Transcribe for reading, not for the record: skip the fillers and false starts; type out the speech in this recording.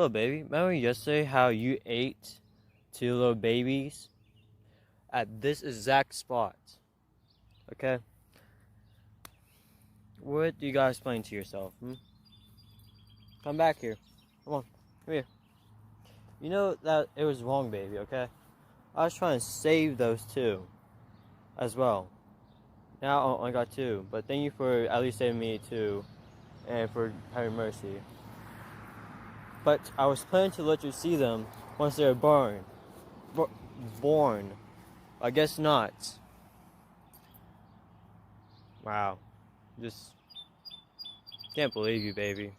Little baby, remember yesterday how you ate two little babies at this exact spot? Okay? What do you gotta explain to yourself? Come back here. Come on. Come here. You know that it was wrong, baby, okay? I was trying to save those two as well. Now I only got two, but thank you for at least saving me two and for having mercy. But I was planning to let you see them once they were born. Born. I guess not. Wow. Just can't believe you, baby.